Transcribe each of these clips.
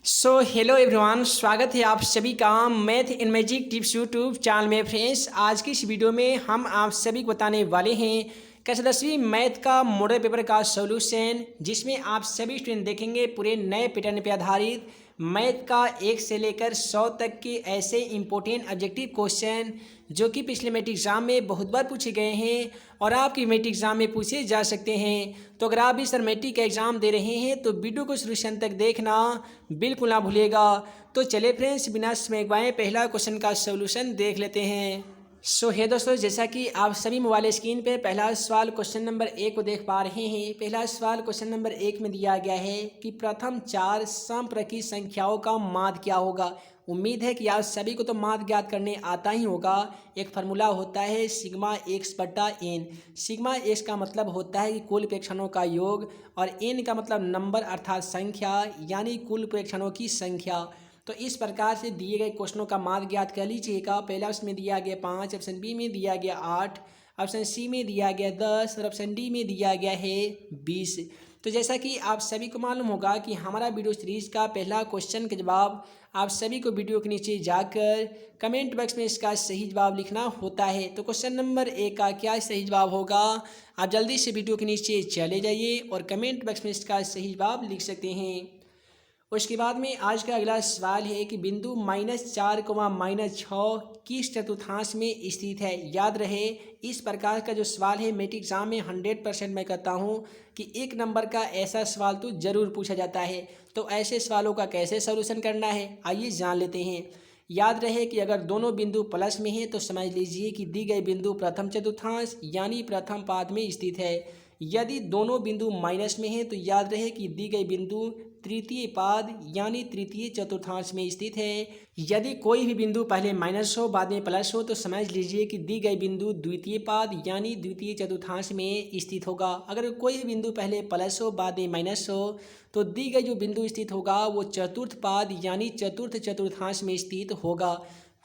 Hello everyone, स्वागत है आप सभी का math in magic tips YouTube channel में। फ्रेंड्स, आज की इस वीडियो में हम आप सभी को बताने वाले हैं कक्षा 10वीं मैथ का मॉडल पेपर का सॉल्यूशन, जिसमें आप सभी स्टूडेंट देखेंगे पूरे नए पैटर्न पर आधारित मैथ का 1 से लेकर 100 तक के ऐसे इंपॉर्टेंट ऑब्जेक्टिव क्वेश्चन जो कि पिछले मैट्रिक एग्जाम में बहुत बार पूछे गए हैं और आपकी मैट्रिक एग्जाम में पूछे जा सकते हैं। तो अगर आप भी सर मैट्रिक का एग्जाम दे रहे हैं तो वीडियो को शुरू से अंत तक देखना बिल्कुल ना भूलिएगा। तो चलिए फ्रेंड्स, बिना समय गवाए पहला क्वेश्चन का सॉल्यूशन देख लेते हैं। है दोस्तों, जैसा कि आप सभी मोबाइल स्क्रीन पे पहला सवाल क्वेश्चन नंबर 1 को देख पा रहे हैं। पहला सवाल क्वेश्चन नंबर 1 में दिया गया है कि प्रथम 4 समप्रकी संख्याओं का माध्य क्या होगा। उम्मीद है कि आप सभी को तो माध्य ज्ञात करने आता ही होगा। एक फार्मूला होता है सिग्मा एक्स बटा एन। सिग्मा एक्स का मतलब होता है कि कुल प्रेक्षणों का योग और एन का मतलब नंबर अर्थात संख्या, यानी कुल प्रेक्षणों की संख्या। तो इस प्रकार से दिए गए क्वेश्चनों का माध्य ज्ञात कर लीजिएगा। पहला ऑप्शन में दिया गया 5, ऑप्शन बी में दिया गया 8, ऑप्शन सी में दिया गया 10 और ऑप्शन डी में दिया गया है 20। तो जैसा कि आप सभी को मालूम होगा कि हमारा वीडियो सीरीज का पहला क्वेश्चन का जवाब आप सभी को वीडियो के नीचे जाकर कमेंट बॉक्स में इसका सही जवाब लिखना होता है। तो क्वेश्चन नंबर 1 का क्या सही जवाब होगा, आप जल्दी से वीडियो के नीचे चले जाइए और कमेंट बॉक्स में इसका सही जवाब लिख सकते हैं। उसके बाद में आज का अगला सवाल है कि बिंदु -4, -6 किस चतुर्थांश में स्थित है। याद रहे, इस प्रकार का जो सवाल है मैट्रिक एग्जाम में 100% मैं कहता हूँ कि 1 नंबर का ऐसा सवाल तो ज़रूर पूछा जाता है। तो ऐसे सवालों का कैसे सॉल्यूशन करना है, आइए जान लेते हैं। याद रहे कि अगर दोनों बिंदु प्लस में हैं तो समझ लीजिए कि दी गई बिंदु प्रथम चतुर्थांश यानी प्रथम पाद में स्थित है। यदि दोनों बिंदु माइनस में हैं तो याद रहे कि दी गई बिंदु तृतीय पाद यानी तृतीय चतुर्थांश में स्थित है। यदि कोई भी बिंदु पहले माइनस हो बाद में प्लस हो तो समझ लीजिए कि दी गई बिंदु द्वितीय पाद यानी द्वितीय चतुर्थांश में स्थित होगा। अगर कोई भी बिंदु पहले प्लस हो बाद में माइनस हो तो दी गई जो बिंदु स्थित होगा वो चतुर्थ पाद यानी चतुर्थ चतुर्थांश में स्थित होगा।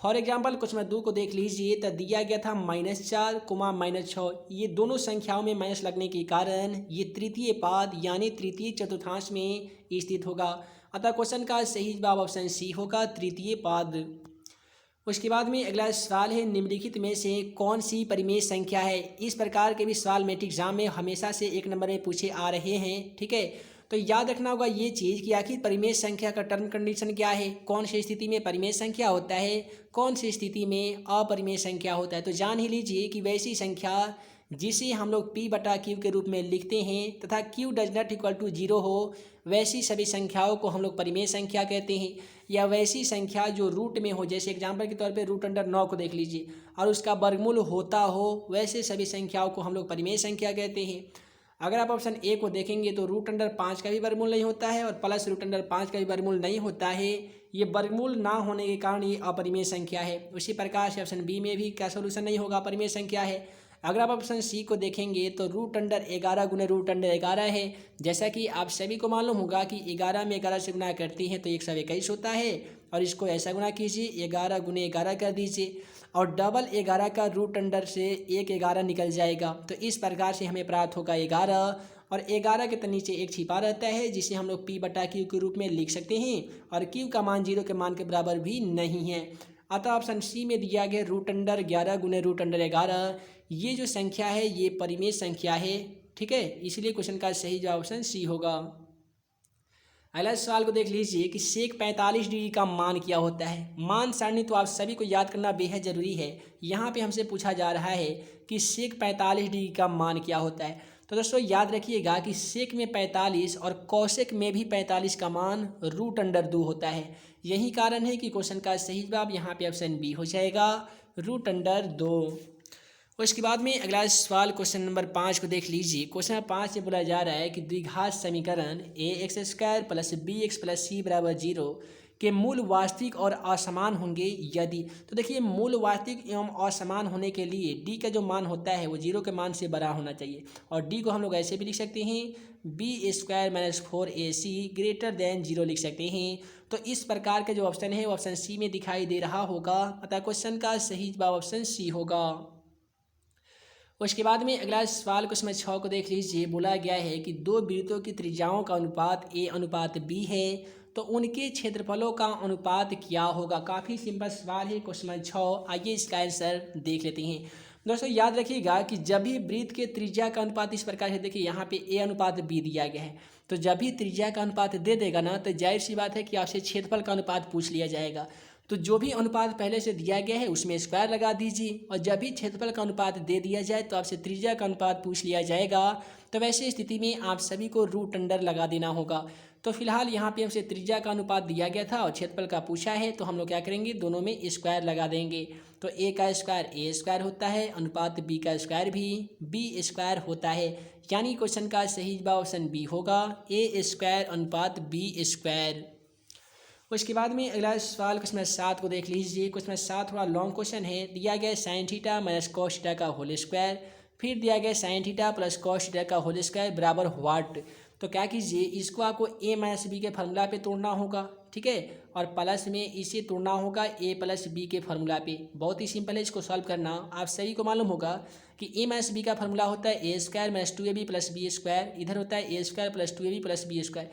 फॉर एग्जाम्पल क्वेश्चन नंबर 2 को देख लीजिए तो दिया गया था -4, -6। ये दोनों संख्याओं में माइनस लगने के कारण ये तृतीय पाद यानी तृतीय चतुर्थांश में स्थित होगा। अतः क्वेश्चन का सही जवाब ऑप्शन सी होगा, तृतीय पाद। उसके बाद में अगला सवाल है निम्नलिखित में से कौन सी परिमेय संख्या है। इस प्रकार के भी सवाल मैट्रिक एग्जाम में हमेशा से 1 नंबर में पूछे आ रहे हैं। ठीक है, तो याद रखना होगा ये चीज़ कि आखिर परिमेय संख्या का टर्म कंडीशन क्या है, कौन सी स्थिति में परिमेय संख्या होता है, कौन सी स्थिति में अपरिमेय संख्या होता है। तो जान ही लीजिए कि वैसी संख्या जिसे हम लोग p बटा क्यू के रूप में लिखते हैं तथा q does not equal to 0 हो, वैसी सभी संख्याओं को हम लोग परिमेय संख्या कहते हैं। या वैसी संख्या जो रूट में हो, जैसे एग्जाम्पल के तौर पे √9 को देख लीजिए और उसका वर्गमूल होता हो, वैसे सभी संख्याओं को हम लोग परिमेय संख्या कहते हैं। अगर आप ऑप्शन ए को देखेंगे तो √5 का भी वर्गमूल नहीं होता है और प्लस √5 का भी वर्गमूल नहीं होता है। ये वर्गमूल ना होने के कारण ये अपरिमेय संख्या है। उसी प्रकार से ऑप्शन बी में भी क्या सोल्यूशन नहीं होगा, अपरिमेय संख्या है। अगर आप ऑप्शन सी को देखेंगे तो √11 गुने √11 है। जैसा कि आप सभी को मालूम होगा कि 11 में 11 से गुना करती हैं तो 121 होता है और इसको ऐसा गुना कीजिए, 11 गुने 11 कर दीजिए और डबल 11 का √अंडर से 11 निकल जाएगा। तो इस प्रकार से हमें प्राप्त होगा 11 और 11 के नीचे 1 छिपा रहता है जिसे हम लोग p बटा क्यू के रूप में लिख सकते हैं और q का मान 0 के मान के बराबर भी नहीं है। अतः ऑप्शन सी में दिया गया √11 गुने √11 ये जो संख्या है ये परिमेय संख्या है। ठीक है, इसलिए क्वेश्चन का सही जवाब ऑप्शन सी होगा। अगला सवाल को देख लीजिए कि सेक 45 डिग्री का मान क्या होता है। मान सारणी तो आप सभी को याद करना बेहद ज़रूरी है। यहाँ पे हमसे पूछा जा रहा है कि सेक 45 डिग्री का मान क्या होता है। तो दोस्तों याद रखिएगा कि सेक में 45 और कौशिक में भी 45 का मान √2 होता है। यही कारण है कि क्वेश्चन का सही जवाब यहाँ पे ऑप्शन बी हो जाएगा, √2। उसके बाद में अगला सवाल क्वेश्चन नंबर 5 को देख लीजिए। क्वेश्चन नंबर 5 से बोला जा रहा है कि द्विघात समीकरण ax² + bx + c = 0 के मूल वास्तविक और असमान होंगे यदि। तो देखिए, मूल वास्तविक एवं असमान होने के लिए d का जो मान होता है वो 0 के मान से बड़ा होना चाहिए और d को हम लोग ऐसे भी लिख सकते हैं b² - 4ac > 0 लिख सकते हैं। तो इस प्रकार का जो ऑप्शन है वो ऑप्शन सी में दिखाई दे रहा होगा। अतः क्वेश्चन का सही जवाब ऑप्शन सी होगा। उसके बाद में अगला सवाल क्वेश्चन नंबर 6 को देख लीजिए। बोला गया है कि दो वृत्तों की त्रिज्याओं का अनुपात a अनुपात b है। तो उनके क्षेत्रफलों का अनुपात क्या होगा। काफ़ी सिंपल सवाल है, क्वेश्चन नंबर 6। आइए इसका आंसर देख लेते हैं। दोस्तों याद रखिएगा कि जब भी वृत्त के त्रिज्या का अनुपात इस प्रकार से, देखिए यहाँ पे a अनुपात b दिया गया है, तो जब भी त्रिज्या का अनुपात दे देगा ना, तो जाहिर सी बात है कि आपसे क्षेत्रफल का अनुपात पूछ लिया जाएगा। तो जो भी अनुपात पहले से दिया गया है उसमें स्क्वायर लगा दीजिए, और जब भी क्षेत्रफल का अनुपात दे दिया जाए तो आपसे त्रिज्या का अनुपात पूछ लिया जाएगा। तो वैसे स्थिति में आप सभी को रूट अंडर लगा देना होगा। तो फिलहाल यहाँ पे हमसे त्रिज्या का अनुपात दिया गया था और क्षेत्रफल का पूछा है, तो हम लोग क्या करेंगे, दोनों में स्क्वायर लगा देंगे। तो a का स्क्वायर a स्क्वायर होता है, अनुपात b का स्क्वायर भी b स्क्वायर होता है। यानी क्वेश्चन का सही जवाब ऑप्शन बी होगा, a स्क्वायर अनुपात b स्क्वायर। उसके बाद में अगला सवाल क्वेश्चन नंबर 7 को देख लीजिए। क्वेश्चन नंबर 7 थोड़ा लॉन्ग क्वेश्चन है। दिया गया sine theta minus cos theta का होल स्क्वायर, फिर दिया गया sine theta plus cos theta का होल स्क्वायर बराबर व्हाट। तो क्या कीजिए, इसको आपको a माइनस बी के फार्मूला पे तोड़ना होगा, ठीक है, और प्लस में इसे तोड़ना होगा a प्लस बी के फार्मूला पे। बहुत ही सिंपल है इसको सॉल्व करना। आप सभी को मालूम होगा कि a माइनस बी का फार्मूला होता है a square minus 2ab plus b square, इधर होता है a square plus 2ab plus b square,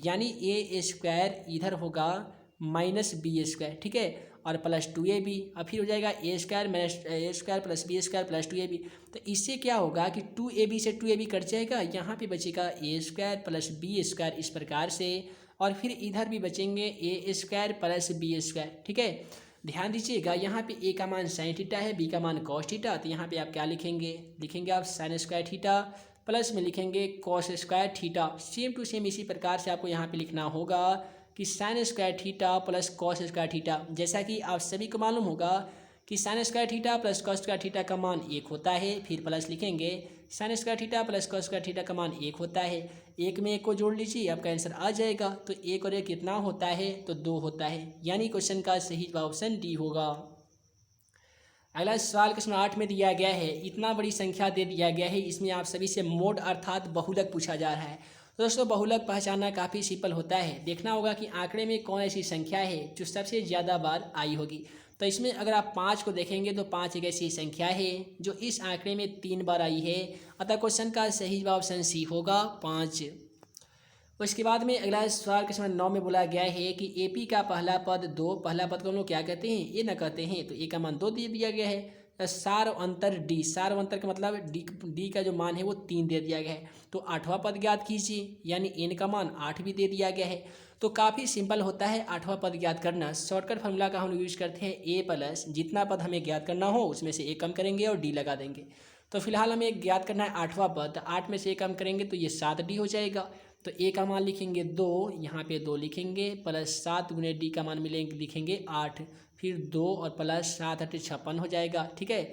यानी a स्क्वायर इधर होगा माइनस बी स्क्वायर, ठीक है, और प्लस 2ab, अब फिर हो जाएगा a square minus a square plus b square plus 2ab। तो इससे क्या होगा कि 2ab से 2ab कट जाएगा, यहाँ पे बचेगा a square plus b square इस प्रकार से, और फिर इधर भी बचेंगे a square plus b square, ठीक है। ध्यान दीजिएगा, यहाँ पे a का मान साइन थीटा है, b का मान कॉस थीटा, तो यहाँ पे आप क्या लिखेंगे आप साइन स्क्वायर थीटा प्लस में लिखेंगे cos square theta. Same to same इसी प्रकार से आपको यहाँ पे लिखना होगा कि sine square theta plus cos square theta. जैसा कि आप सभी को मालूम होगा कि sine square theta plus cos square theta का मान 1 होता है, फिर प्लस लिखेंगे sine square theta plus cos square theta का मान 1 होता है। एक में एक को जोड़ लीजिए, आपका आंसर आ जाएगा। तो 1 और 1 कितना होता है, तो 2 होता है, यानी क्वेश्चन का सही जवाब ऑप्शन डी होगा। अगला सवाल क्वेश्चन 8 में दिया गया है, इतना बड़ी संख्या दे दिया गया है, इसमें आप सभी से मोड अर्थात बहुलक पूछा जा रहा है। दोस्तों बहुलक पहचानना काफ़ी सिंपल होता है। देखना होगा कि आंकड़े में कौन ऐसी संख्या है जो सबसे ज़्यादा बार आई होगी। तो इसमें अगर आप 5 को देखेंगे तो 5 एक ऐसी संख्या है जो इस आंकड़े में 3 बार आई है, अतः क्वेश्चन का सही जवाब ऑप्शन सी होगा 5। उसके बाद में अगला सवाल क्वेश्चन 9 में बोला गया है कि AP का पहला पद 2, पहला पद को हम लोग क्या कहते हैं, ए ना कहते हैं, तो ए का मान 2 दे दिया गया है। सार अंतर डी, सार अंतर का मतलब डी का जो मान है वो 3 दे दिया गया है। तो 8वां पद ज्ञात कीजिए, यानी एन का मान 8 भी दे दिया गया है। तो काफ़ी सिंपल होता है 8वां पद ज्ञात करना। शॉर्टकट फार्मूला का हम यूज करते हैं ए प्लस, जितना पद हमें ज्ञात करना हो उसमें से ए कम करेंगे और डी लगा देंगे। तो फिलहाल हमें ज्ञात करना है 8वां पद, 8 में से ए कम करेंगे तो ये 7d हो जाएगा। तो ए का मान लिखेंगे 2, यहाँ पे 2 लिखेंगे, प्लस 7 गुने डी का मान लिखेंगे 8, फिर 2 और प्लस 7 8 56 हो जाएगा, ठीक है।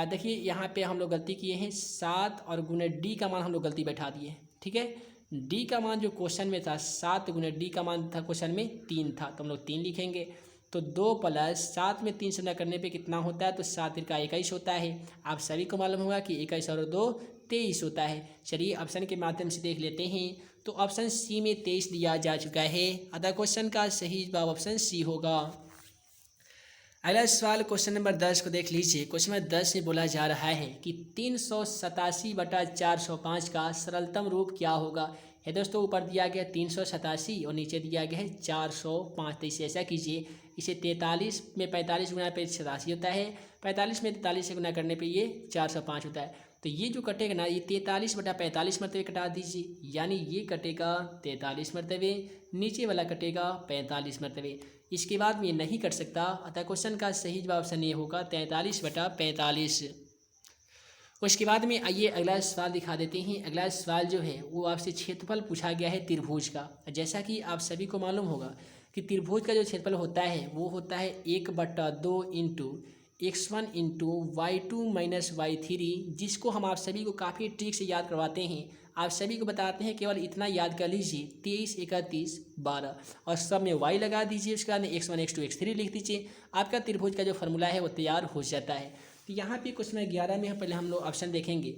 देखिए यहाँ पे हम लोग गलती किए हैं, 7 और गुने डी का मान हम लोग गलती बैठा दिए, ठीक है। डी का मान जो क्वेश्चन में था 7 गुने डी का मान था क्वेश्चन में 3 था, तो हम लोग 3 लिखेंगे। तो 2 प्लस 7 में 3 से गुणा करने पे कितना होता है, तो 7 का 21 होता है। आप सभी को मालूम होगा कि 21 और 2 23 होता है। चलिए ऑप्शन के माध्यम से देख लेते हैं। तो ऑप्शन सी में 23 दिया जा चुका है, अतः क्वेश्चन का सही जवाब ऑप्शन सी होगा। अगला सवाल क्वेश्चन नंबर 10 को देख लीजिए। क्वेश्चन नंबर 10 में बोला जा रहा है कि 387/405 का सरलतम रूप क्या होगा। है दोस्तों, ऊपर दिया गया 387 और नीचे दिया गया है 405। तो इसे ऐसा कीजिए, इसे 43 में 45 गुना पे 87 होता है, 45 में 43 से गुना करने पे ये 405 होता है। तो ये जो कटेगा ना, ये 43/45 मरतबे कटा दीजिए, यानी ये कटेगा 43 मरतबे, नीचे वाला कटेगा 45 मरतबे। इसके बाद में ये नहीं कट सकता, अतः क्वेश्चन का सही जवाब ऑप्शन ये होगा 43/45। उसके बाद में आइए अगला सवाल दिखा देते हैं। अगला सवाल जो है वो आपसे क्षेत्रफल पूछा गया है त्रिभुज का। जैसा कि आप सभी को मालूम होगा कि त्रिभुज का जो क्षेत्रफल होता है वो होता है 1/2 into x1 into y2 minus y3, जिसको हम आप सभी को काफ़ी ट्रिक से याद करवाते हैं। आप सभी को बताते हैं केवल इतना याद कर लीजिए, 23 31 12 और सब में y लगा दीजिए, उसके बाद x1 x2 x3 लिख दीजिए। आपका त्रिभुज का जो फार्मूला है वो तैयार हो जाता है। तो यहाँ पे क्वेश्चन 11 में पहले हम लोग ऑप्शन देखेंगे।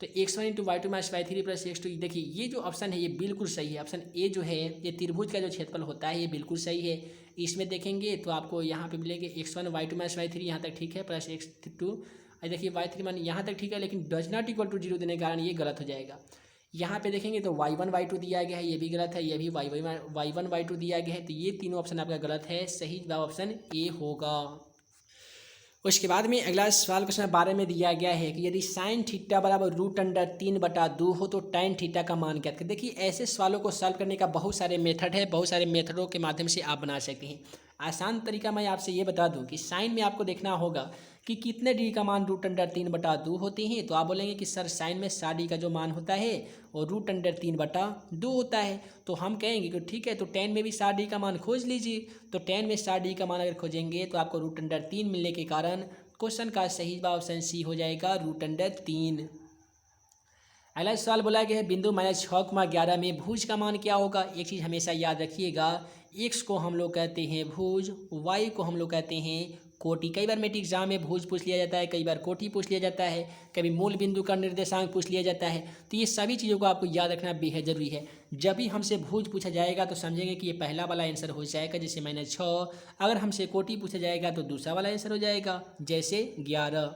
तो x1 into y2 minus y3 plus x2, देखिए ये जो ऑप्शन है ये बिल्कुल सही है। ऑप्शन ए जो है ये त्रिभुज का जो क्षेत्रफल होता है ये बिल्कुल सही है। इसमें देखेंगे तो आपको यहाँ पे मिलेंगे x1 y2 माइनस y3, यहाँ तक ठीक है, प्लस x2, देखिए y3 मान यहाँ तक ठीक है, लेकिन डज नॉट इक्वल टू 0 देने के कारण ये गलत हो जाएगा। यहाँ पे देखेंगे तो y1 y2 दिया गया है, ये भी गलत है, ये भी y1 y2 दिया गया है, तो ये तीनों ऑप्शन आपका गलत है। सही जवाब ऑप्शन ए होगा। उसके बाद में अगला सवाल क्वेश्चन 12 में दिया गया है कि यदि साइन थीटा बराबर √3/2 हो तो tan थीटा का मान क्या है। देखिए ऐसे सवालों को सॉल्व करने का बहुत सारे मेथड है, बहुत सारे मेथडों के माध्यम से आप बना सकते हैं। आसान तरीका मैं आपसे ये बता दूं कि साइन में आपको देखना होगा कि कितने डिग्री का मान √3/2 होते हैं। तो आप बोलेंगे कि सर साइन में 60 डिग्री का जो मान होता है और √3/2 होता है। तो हम कहेंगे कि ठीक है, तो tan में भी 60 डिग्री का मान खोज लीजिए। तो tan में 60 डिग्री का मान अगर खोजेंगे तो आपको √3 मिलने के कारण क्वेश्चन का सही जवाब ऑप्शन सी हो जाएगा, √3। अगला सवाल बोला गया है बिंदु -6,11 में भुज का मान क्या होगा। एक चीज़ हमेशा याद रखिएगा, x को हम लोग कहते हैं भुज, y को हम लोग कहते हैं कोटि। कई बार मेट्रिक एग्जाम में भुज पूछ लिया जाता है, कई बार कोटि पूछ लिया जाता है, कभी मूल बिंदु का निर्देशांक पूछ लिया जाता है। तो ये सभी चीज़ों को आपको याद रखना बेहद जरूरी है। जब भी हमसे भुज पूछा जाएगा तो समझेंगे कि ये पहला वाला आंसर हो जाएगा, जैसे -6। अगर हमसे कोटि पूछा जाएगा तो दूसरा वाला आंसर हो जाएगा, जैसे 11।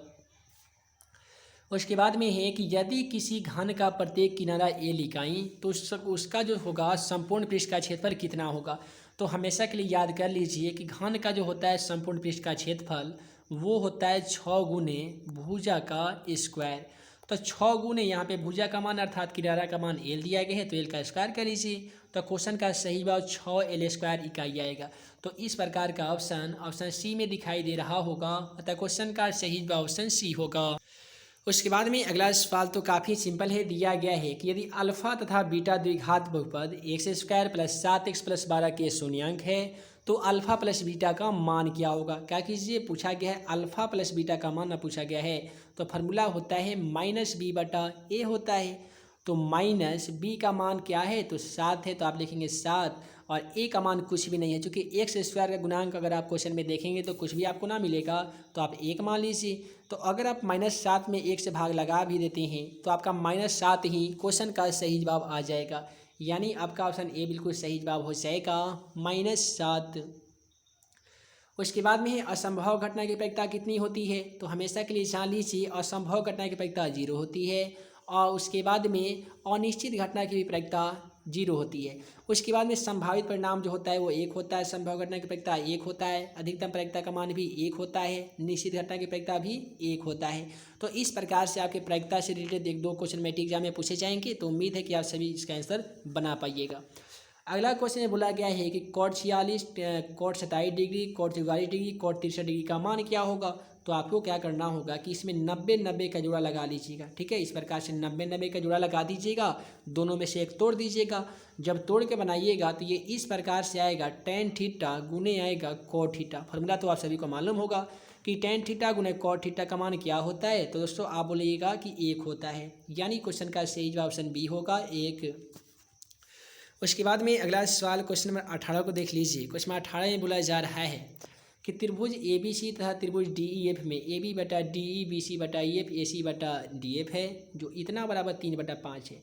उसके बाद में है कि यदि किसी घन का प्रत्येक किनारा a इकाई तो उसका जो होगा संपूर्ण पृष्ठ का क्षेत्रफल कितना होगा। तो हमेशा के लिए याद कर लीजिए कि घन का जो होता है संपूर्ण पृष्ठ का क्षेत्रफल वो होता है 6 गुने भुजा का स्क्वायर। तो 6 गुने यहाँ पे भुजा का मान अर्थात किनारा का मान l दिया गया है, तो l का स्क्वायर कर लीजिए। तो क्वेश्चन का सही जवाब 6l² इकाई आएगा। तो इस प्रकार का ऑप्शन सी में दिखाई दे रहा होगा, अतः क्वेश्चन का सही जवाब ऑप्शन सी होगा। उसके बाद में अगला सवाल तो काफ़ी सिंपल है। दिया गया है कि यदि अल्फा तथा बीटा द्विघात बहुपद x² + 7x + 12 के शून्यांक है तो अल्फा प्लस बीटा का मान क्या होगा। क्या कीजिए, पूछा गया है अल्फा प्लस बीटा का मान पूछा गया है। तो फार्मूला होता है -b/a होता है। तो -b का मान क्या है, तो 7 है, तो आप लिखेंगे 7 और a का मान कुछ भी नहीं है, क्योंकि x² का गुणांक अगर आप क्वेश्चन में देखेंगे तो कुछ भी आपको ना मिलेगा, तो आप 1 मान लीजिए। तो अगर आप -7 में 1 से भाग लगा भी देते हैं तो आपका -7 ही क्वेश्चन का सही जवाब आ जाएगा, यानी आपका ऑप्शन ए बिल्कुल सही जवाब हो जाएगा, -7। उसके बाद में है असंभव घटना की प्रायिकता कितनी होती है। तो हमेशा के लिए जान लीजिए असंभव घटना की प्रायिकता 0 होती है और उसके बाद में अनिश्चित घटना की भी प्रायिकता 0 होती है। उसके बाद में संभावित परिणाम जो होता है वो 1 होता है, संभव घटना की प्रायिकता 1 होता है, अधिकतम प्रायिकता का मान भी 1 होता है, निश्चित घटना की प्रायिकता भी 1 होता है। तो इस प्रकार से आपके प्रायिकता से रिलेटेड 1-2 क्वेश्चन मैट्रिक एग्जाम में पूछे जाएंगे। तो उम्मीद है कि आप सभी इसका आंसर बना पाइएगा। अगला क्वेश्चन में बोला गया है कि cot 46, cot 27 degree, cot 44 degree, cot 63 degree का मान क्या होगा। तो आपको क्या करना होगा कि इसमें 90-90 का जोड़ा लगा लीजिएगा। ठीक है, इस प्रकार से 90-90 का जोड़ा लगा दीजिएगा, दोनों में से एक तोड़ दीजिएगा। जब तोड़ के बनाइएगा तो ये इस प्रकार से आएगा tan थीटा गुने आएगा cot थीटा। फार्मूला तो आप सभी को मालूम होगा कि tan थीटा गुने cot थीटा का मान क्या होता है। तो दोस्तों आप बोलिएगा कि 1 होता है, यानी क्वेश्चन का सही जवाब ऑप्शन बी होगा, 1। उसके बाद में अगला सवाल क्वेश्चन नंबर 18 को देख लीजिए। क्वेश्चन नंबर 18 में बोला जा रहा है कि त्रिभुज ABC तथा त्रिभुज DEF में AB/DE BC/EF AC/DF है, जो इतना बराबर 3/5 है।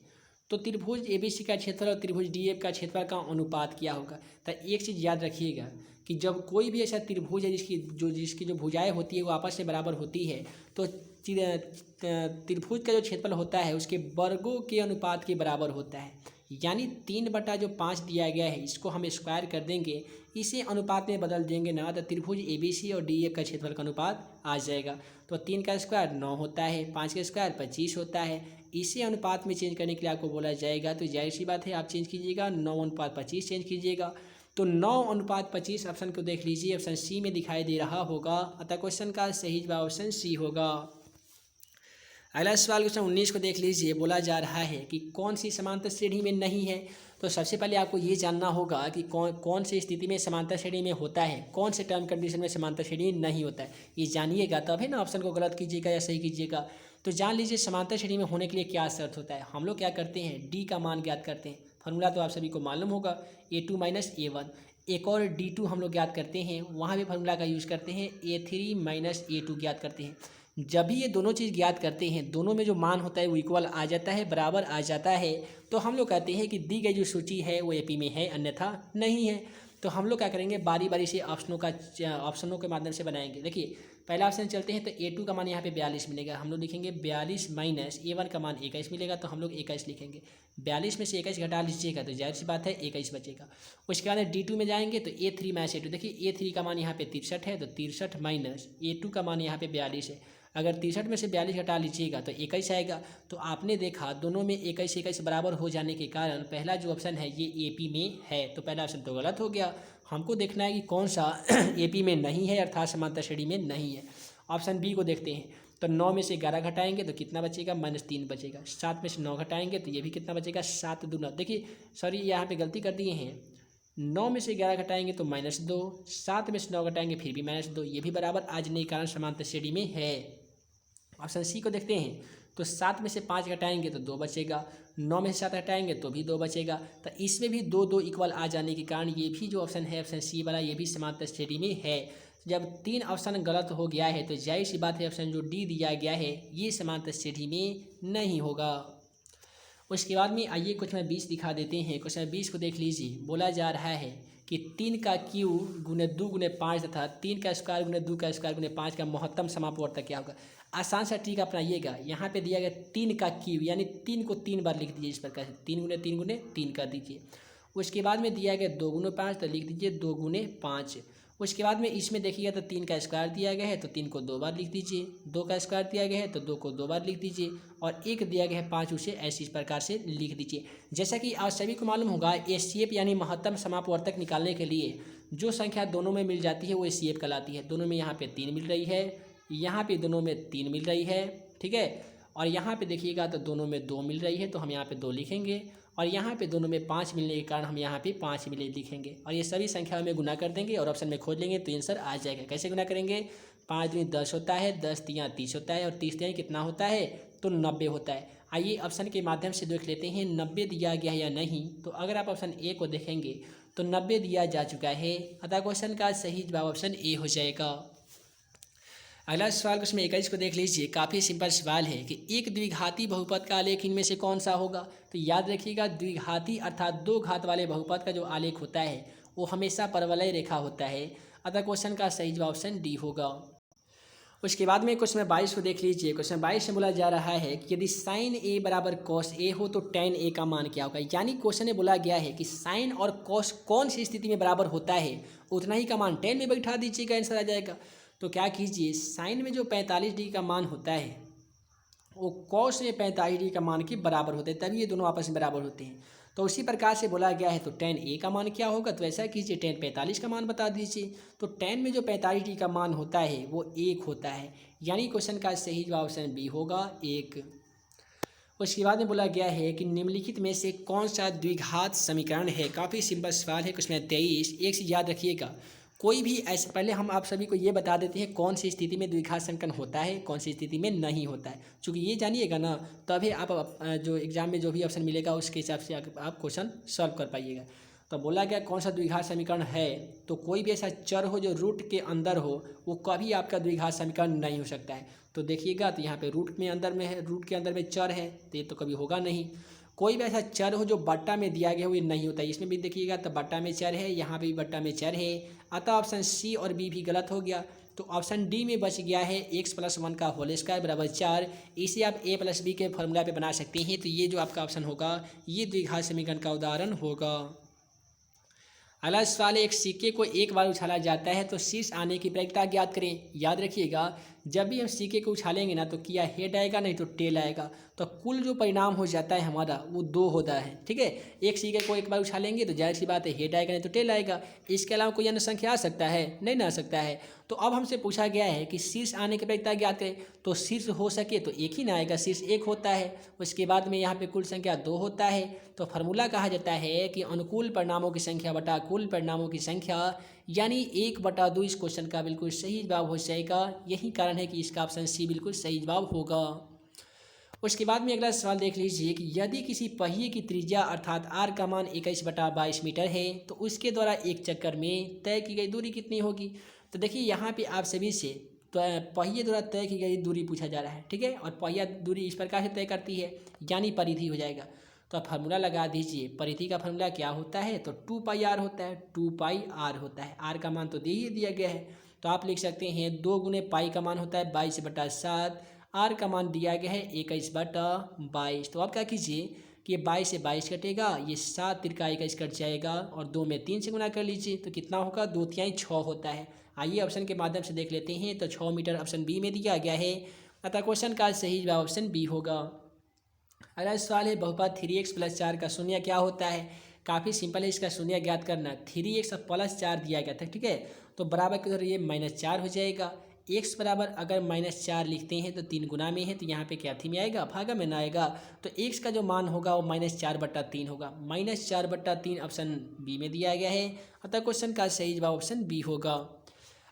तो त्रिभुज ABC का क्षेत्रफल और त्रिभुज DEF का क्षेत्रफल का अनुपात क्या होगा। तो एक चीज़ याद रखिएगा कि जब कोई भी ऐसा त्रिभुज है जिसकी जो भुजाएं होती है वो आपस में बराबर होती है, तो त्रिभुज का जो क्षेत्रफल होता है उसके वर्गों के अनुपात के बराबर होता है। यानी 3/5 दिया गया है, इसको हम स्क्वायर कर देंगे, इसे अनुपात में बदल देंगे ना, तो त्रिभुज ABC और DEF का क्षेत्रफल का अनुपात आ जाएगा। तो 3 का स्क्वायर 9 होता है, 5 का स्क्वायर 25 होता है। इसे अनुपात में चेंज करने के लिए आपको बोला जाएगा, तो जाहिर सी बात है आप चेंज कीजिएगा, 9:25 चेंज कीजिएगा। तो 9:25 ऑप्शन को देख लीजिए, ऑप्शन सी में दिखाई दे रहा होगा, अतः क्वेश्चन का सही जवाब ऑप्शन सी होगा। अगला सवाल क्वेश्चन 19 को देख लीजिए। बोला जा रहा है कि कौन सी समांतर श्रेणी में नहीं है। तो सबसे पहले आपको ये जानना होगा कि कौन सी स्थिति में समांतर श्रेणी में होता है, कौन से टर्म कंडीशन में समांतर श्रेणी नहीं होता है। ये जानिएगा तब है ना ऑप्शन को गलत कीजिएगा या सही कीजिएगा। तो जान लीजिए समांतर श्रेणी में होने के लिए क्या शर्त होता है। हम लोग क्या करते हैं, डी का मान ज्ञात करते हैं। फार्मूला तो आप सभी को मालूम होगा, A2 - A1। एक और D2 हम लोग ज्ञात करते हैं, वहाँ भी फार्मूला का यूज़ करते हैं, A3 - A2 ज्ञात करते हैं। जब भी ये दोनों चीज़ ज्ञात करते हैं, दोनों में जो मान होता है वो इक्वल आ जाता है, बराबर आ जाता है, तो हम लोग कहते हैं कि दी गई जो सूची है वो AP में है, अन्यथा नहीं है। तो हम लोग क्या करेंगे, बारी बारी से ऑप्शनों के माध्यम से बनाएंगे। देखिए पहला ऑप्शन चलते हैं, तो A2 का मान यहाँ पे 42 मिलेगा, हम लोग लिखेंगे 42 माइनस A1 का मान 21 मिलेगा, तो हम लोग 21 लिखेंगे। 42 में से 21 घटा लीजिएगा तो जाहिर सी बात है 21 बचेगा। उसके बाद D2 में जाएंगे तो A3 माइनस A2, देखिए A3 का मान यहाँ पे 63 है, तो 63 माइनस A2 का मान यहाँ पे 42 है। अगर 63 में से 42 हटा लीजिएगा तो 21 आएगा। तो आपने देखा दोनों में 21 बराबर हो जाने के कारण पहला जो ऑप्शन है ये AP में है, तो पहला ऑप्शन तो गलत हो गया। हमको देखना है कि कौन सा AP में नहीं है, अर्थात समांतर श्रेणी में नहीं है। ऑप्शन बी को देखते हैं, तो 9 में से 11 घटाएंगे तो कितना बचेगा, -3 बचेगा। 7 में से 9 घटाएंगे तो ये भी कितना बचेगा, 7 दूना, देखिए सॉरी यहाँ पे गलती कर दिए हैं, 9 में से 11 घटाएंगे तो -2, 7 में से 9 घटाएंगे फिर भी -2, ये भी बराबर आ जाने के कारण समांतर श्रेणी में है। ऑप्शन सी को देखते हैं, तो 7 में से 5 घटाएंगे तो 2 बचेगा, 9 में से 7 घटाएंगे तो भी 2 बचेगा, तो इसमें भी 2 2 इक्वल आ जाने के कारण ये भी जो ऑप्शन है ऑप्शन सी वाला ये भी समांतर श्रेणी में है। जब 3 ऑप्शन गलत हो गया है तो जाहिर सी बात है ऑप्शन जो डी दिया गया है ये समांतर श्रेणी में नहीं होगा। उसके बाद में आइए क्वेश्चन 20 दिखा देते हैं। क्वेश्चन 20 को देख लीजिए, बोला जा रहा है कि 3 का क्यूब गुने 2 गुने 5 तथा 3 का स्क्वायर गुने 2 का स्क्वायर गुने 5 का महत्तम समापवर्तक क्या होगा। आसान सा ट्रिक अपनाइएगा, यहाँ पे दिया गया 3 का क्यूब यानी 3 को 3 बार लिख दीजिए, इस प्रकार से 3 गुने 3 कर दीजिए। उसके बाद में दिया गया 2 गुने 5 तो लिख दीजिए 2 गुने 5। उसके बाद में इसमें देखिएगा तो 3 का स्क्वायर दिया गया है तो 3 को 2 बार लिख दीजिए, 2 का स्क्वायर दिया गया है तो 2 को 2 बार लिख दीजिए, और 1 दिया गया है 5, उसे ऐसे इस प्रकार से लिख दीजिए। जैसा कि आप सभी को मालूम होगा एचसीएफ यानी महत्तम समापवर्तक निकालने के लिए जो संख्या दोनों में मिल जाती है वो एचसीएफ कहलाती है। दोनों में यहाँ पे 3 मिल रही है, यहाँ पे दोनों में 3 मिल रही है, ठीक है, और यहाँ पे देखिएगा तो दोनों में 2 मिल रही है तो हम यहाँ पे 2 लिखेंगे, और यहाँ पे दोनों में 5 मिलने के कारण हम यहाँ पे 5 मिले लिखेंगे, और ये सभी संख्याओं में गुना कर देंगे और ऑप्शन में खोज लेंगे तो आंसर आ जाएगा। कैसे गुना करेंगे, 5 दूनी 10 होता है, 10 तियाँ 30 होता है, और 30 तियाँ कितना होता है तो 90 होता है। आइए ऑप्शन के माध्यम से देख लेते हैं 90 दिया गया है या नहीं। तो अगर आप ऑप्शन ए को देखेंगे तो 90 दिया जा चुका है, अतः क्वेश्चन का सही जवाब ऑप्शन ए हो जाएगा। अगला सवाल क्वेश्चन 21 को देख लीजिए, काफ़ी सिंपल सवाल है कि एक द्विघाती बहुपद का आलेख इनमें से कौन सा होगा। तो याद रखिएगा द्विघाती अर्थात 2 घात वाले बहुपद का जो आलेख होता है वो हमेशा परवलय रेखा होता है, अतः क्वेश्चन का सही जवाब ऑप्शन डी होगा। उसके बाद में क्वेश्चन 22 को देख लीजिए। क्वेश्चन 22 में बोला जा रहा है कि यदि साइन ए बराबर कॉस ए हो तो टेन ए का मान क्या होगा। यानी क्वेश्चन में बोला गया है कि साइन और कॉस कौन सी स्थिति में बराबर होता है उतना ही का मान टेन में बैठा दीजिएगा, आंसर आ जाएगा। तो क्या कीजिए, साइन में जो 45 डिग्री का मान होता है वो कॉस में 45 डिग्री का मान के बराबर होते हैं, तभी ये दोनों आपस में बराबर होते हैं। तो उसी प्रकार से बोला गया है तो टेन ए का मान क्या होगा, तो ऐसा कीजिए टेन 45 का मान बता दीजिए। तो टेन में जो 45 डिग्री का मान होता है वो 1 होता है, यानी क्वेश्चन का सही जवाब ऑप्शन बी होगा 1। उसके बाद में बोला गया है कि निम्नलिखित में से कौन सा द्विघात समीकरण है। काफ़ी सिंपल सवाल है। क्वेश्चन 23 एक से याद रखिएगा, कोई भी ऐसे पहले हम आप सभी को ये बता देते हैं कौन सी स्थिति में द्विघात समीकरण होता है, कौन सी स्थिति में नहीं होता है। चूँकि ये जानिएगा ना तभी आप जो एग्जाम में जो भी ऑप्शन मिलेगा उसके हिसाब से आप क्वेश्चन सॉल्व कर पाइएगा। तो बोला गया कौन सा द्विघात समीकरण है, तो कोई भी ऐसा चर हो जो रूट के अंदर हो वो कभी आपका द्विघात समीकरण नहीं हो सकता है। तो देखिएगा तो यहाँ पे रूट में अंदर में है, रूट के अंदर में चर है तो ये तो कभी होगा नहीं। कोई भी ऐसा चर हो जो बट्टा में दिया गया हो ये नहीं होता है। इसमें भी देखिएगा तो बट्टा में चर है, यहाँ पे भी बट्टा में चर है, अतः ऑप्शन सी और बी भी गलत हो गया। तो ऑप्शन डी में बच गया है x+1 का होल स्क्वायर बराबर 4। इसे आप a+b के फॉर्मूला पे बना सकते हैं। तो ये जो आपका ऑप्शन होगा ये द्विघात समीकरण का उदाहरण होगा। अगला सवाल, एक सिक्के को एक बार उछाला जाता है तो शीर्ष आने की प्रायिकता ज्ञात करें। याद रखिएगा जब भी हम सिक्के को उछालेंगे ना तो क्या हेड आएगा नहीं तो टेल आएगा, तो कुल जो परिणाम हो जाता है हमारा वो 2 होता है, ठीक है। एक सिक्के को एक बार उछालेंगे तो जाहिर सी बात है हेड आएगा नहीं तो टेल आएगा। इसके अलावा कोई अन्य संख्या आ सकता है, नहीं ना आ सकता है। तो अब हमसे पूछा गया है कि शीर्ष आने की प्रायिकता ज्ञात करें, तो शीर्ष हो सके तो एक ही ना आएगा, शीर्ष 1 होता है। उसके बाद में यहाँ पे कुल संख्या 2 होता है। तो फार्मूला कहा जाता है कि अनुकूल परिणामों की संख्या बटा कुल परिणामों की संख्या, यानी 1/2 इस क्वेश्चन का बिल्कुल सही जवाब हो जाएगा। यही कारण है कि इसका ऑप्शन सी बिल्कुल सही जवाब होगा। उसके बाद में अगला सवाल देख लीजिए कि यदि किसी पहिए की त्रिज्या अर्थात r का मान 21/22 मीटर है तो उसके द्वारा एक चक्कर में तय की गई दूरी कितनी होगी। तो देखिए यहाँ पे आप सभी से तो पहिए द्वारा तय की गई दूरी पूछा जा रहा है, ठीक है, और पहिया दूरी इस प्रकार से तय करती है यानी परिधि हो जाएगा। तो आप फार्मूला लगा दीजिए। परिधि का फार्मूला क्या होता है, तो 2πr होता है, 2πr होता है। r का मान तो दे ही दिया गया है, तो आप लिख सकते हैं 2 गुने पाई का मान होता है 22/7, r का मान दिया गया है 21/22। तो आप क्या कीजिए कि ये 22 से 22 कटेगा, ये 7 तिरका 21 कट जाएगा और 2 में 3 से गुना कर लीजिए, तो कितना होगा 2×3 6 होता है। आइए ऑप्शन के माध्यम से देख लेते हैं। तो 6 मीटर ऑप्शन बी में दिया गया है, अतः क्वेश्चन का सही जवाब ऑप्शन बी होगा। अगला सवाल है बहुपद 3x + 4 का शून्य क्या होता है। काफ़ी सिंपल है इसका शून्य ज्ञात करना। 3x + 4 दिया गया था, ठीक है, तो बराबर के उधर ये -4 हो जाएगा। x बराबर अगर -4 लिखते हैं तो 3 गुना में है, तो यहाँ पे क्या थी में आएगा, भागा में ना आएगा, तो x का जो मान होगा वो -4/3 होगा। -4/3 ऑप्शन बी में दिया गया है, अतः क्वेश्चन का सही जवाब ऑप्शन बी होगा।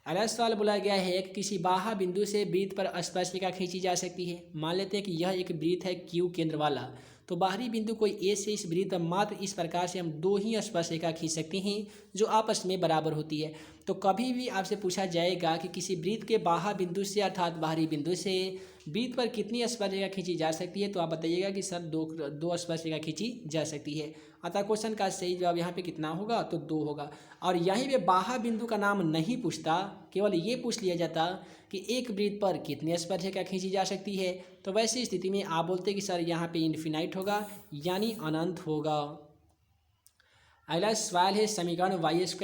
अगला सवाल बोला गया है कि किसी बाह्य बिंदु से वृत्त पर स्पर्शरेखा खींची जा सकती है। मान लेते हैं कि यह एक वृत्त है क्यू केंद्र वाला, तो बाहरी बिंदु कोई ए से इस वृत्त पर मात्र इस प्रकार से हम 2 ही स्पर्शरेखा खींच सकते हैं जो आपस में बराबर होती है। तो कभी भी आपसे पूछा जाएगा कि किसी वृत्त के बाह्य बिंदु से अर्थात बाहरी बिंदु से वृत्त पर कितनी स्पर्शरेखा खींची जा सकती है, तो आप बताइएगा कि सर 2 स्पर्शरेखा खींची जा सकती है। अतः क्वेश्चन का सही जवाब यहाँ पे कितना होगा, तो 2 होगा। और यहीं पे बाह्य बिंदु का नाम नहीं पूछता, केवल ये पूछ लिया जाता कि एक वृत्त पर कितनी स्पर्शरेखा खींची जा सकती है, तो वैसी स्थिति में आप बोलते कि सर यहाँ पे इन्फिनाइट होगा यानी अनंत होगा। अगला सवाल है समीकरण y² +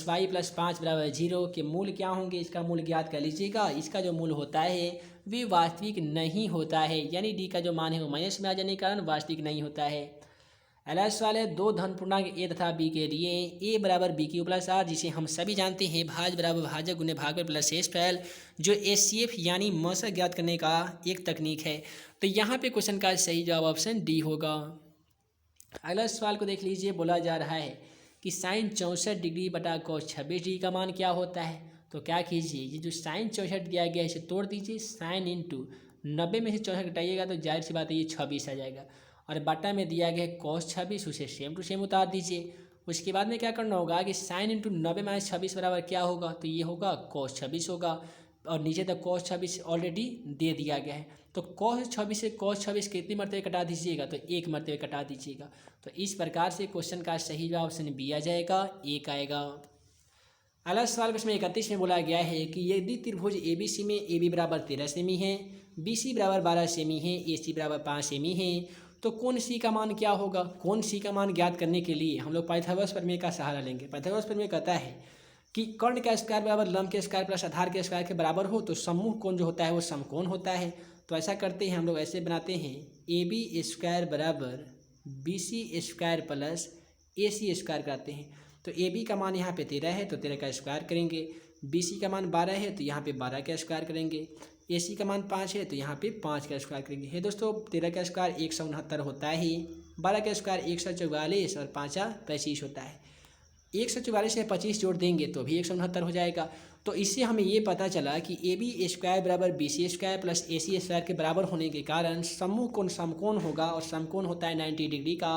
y + 5 = 0 के मूल क्या होंगे, इसका मूल ज्ञात कर लीजिएगा। इसका जो मूल होता है वे वास्तविक नहीं होता है, यानी d का जो मान है वो माइनस में आ जाने के कारण वास्तविक नहीं होता है। अगला सवाल है 2 धन पूर्णांक a तथा b के लिए a = bq + r, जिसे हम सभी जानते हैं भाज्य बराबर भाजक गुने भागफल प्लस शेषफल, जो HCF यानी मौसा ज्ञात करने का एक तकनीक है। तो यहाँ पे क्वेश्चन का सही जवाब ऑप्शन डी होगा। अगला सवाल को देख लीजिए, बोला जा रहा है कि sin 64 डिग्री बटा cos 26 डिग्री का मान क्या होता है। तो क्या कीजिए, ये जो sin 64 दिया गया है इसे तोड़ दीजिए, sin × 90 में से 64 घटाइएगा तो जाहिर सी बात है ये 26 आ जाएगा, और बटा में दिया गया है cos 26, उसे सेम टू सेम उतार दीजिए। उसके बाद में क्या करना होगा कि sin × 90 - 26 बराबर क्या होगा, तो ये होगा cos 26 होगा, और नीचे तक cos 26 ऑलरेडी दे दिया गया है। तो cos 26 से cos 26 कितनी मरतबे कटा दीजिएगा, तो 1 मरतबे कटा दीजिएगा। तो इस प्रकार से क्वेश्चन का सही जवाब ऑप्शन बी आ जाएगा, 1 आएगा। अगला सवाल प्रश्न 31 में बोला गया है कि यदि त्रिभुज ABC में AB = 13 सेमी है, BC = 12 सेमी है, AC = 5 सेमी है, तो कोण C का मान क्या होगा। कोण C का मान ज्ञात करने के लिए हम लोग पाइथागोरस प्रमेय का सहारा लेंगे। पाइथागोरस प्रमेय कहता है कि कर्ण का स्क्वायर बराबर लंब के स्क्वायर प्लस आधार के स्क्वायर के बराबर हो तो समूह कोण जो होता है वो समकोण होता है। तो ऐसा करते हैं हम लोग, ऐसे बनाते हैं AB² = BC² प्लस AC² करते हैं। तो AB का मान यहाँ पे 13 है तो 13 का स्क्वायर करेंगे, BC का मान 12 है तो यहाँ पे 12 का स्क्वायर करेंगे, AC का मान 5 है तो यहाँ पे 5 का स्क्वायर करेंगे। है दोस्तों, 13 का स्क्वायर 169 होता है, 12 का स्क्वायर 144 और 5 25 होता है। 144 से 25 जोड़ देंगे तो भी 169 हो जाएगा। तो इससे हमें ये पता चला कि AB² = BC² प्लस AC² के बराबर होने के कारण समूह कोण समकोण होगा, और समकोण होता है 90 डिग्री का।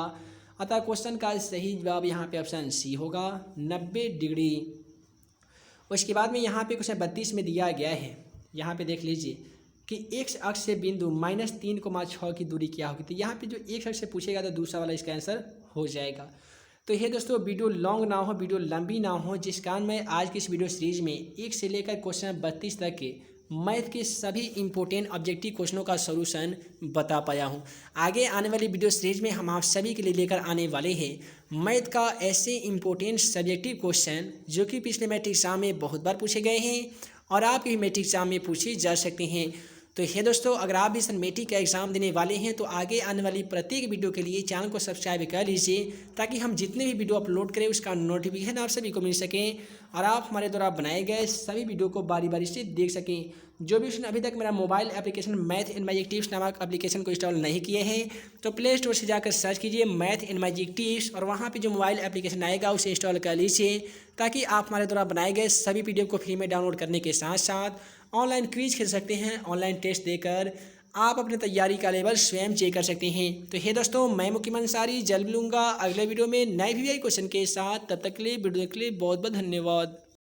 अतः क्वेश्चन का सही जवाब यहाँ पे ऑप्शन सी होगा, 90 डिग्री। उसके बाद में यहाँ पे क्वेश्चन 32 में दिया गया है, यहाँ पे देख लीजिए कि x अक्ष से बिंदु -3,6 की दूरी क्या होगी। तो यहाँ पे जो x अक्ष से पूछेगा तो दूसरा वाला इसका आंसर हो जाएगा। तो ये दोस्तों वीडियो लॉन्ग ना हो, वीडियो लंबी ना हो, जिस कारण मैं आज की इस वीडियो सीरीज में 1 से लेकर क्वेश्चन 32 तक के मैथ के सभी इंपॉर्टेंट ऑब्जेक्टिव क्वेश्चनों का सॉल्यूशन बता पाया हूँ। आगे आने वाली वीडियो सीरीज में हम आप सभी के लिए लेकर आने वाले हैं मैथ का ऐसे इंपॉर्टेंट सब्जेक्टिव क्वेश्चन जो कि पिछले मैट्रिक एग्जाम में बहुत बार पूछे गए हैं और आपके मैट्रिक एग्जाम में पूछे जा सकते हैं। तो ये दोस्तों, अगर आप भी सन मैट्रिक का एग्ज़ाम देने वाले हैं तो आगे आने वाली प्रत्येक वीडियो के लिए चैनल को सब्सक्राइब कर लीजिए, ताकि हम जितने भी वीडियो अपलोड करें उसका नोटिफिकेशन आप सभी को मिल सके और आप हमारे द्वारा बनाए गए सभी वीडियो को बारी बारी से देख सकें। जो भी अभी तक मेरा mobile application math in magic tips नामक एप्लीकेशन को इंस्टॉल नहीं किए हैं तो प्ले स्टोर से जाकर सर्च कीजिए मैथ इन मैजिक टिप्स, और वहाँ पे जो मोबाइल एप्लीकेशन आएगा उसे इंस्टॉल कर लीजिए, ताकि आप हमारे द्वारा बनाए गए सभी वीडियो को फ्री में डाउनलोड करने के साथ साथ ऑनलाइन क्विज खेल सकते हैं। ऑनलाइन टेस्ट देकर आप अपनी तैयारी का लेवल स्वयं चेक कर सकते हैं। तो हे दोस्तों, मैं मुकीम अंसारी जल्द मिलूंगा अगले वीडियो में नए क्वेश्चन के साथ। तब तक के लिए वीडियो के लिए बहुत बहुत धन्यवाद।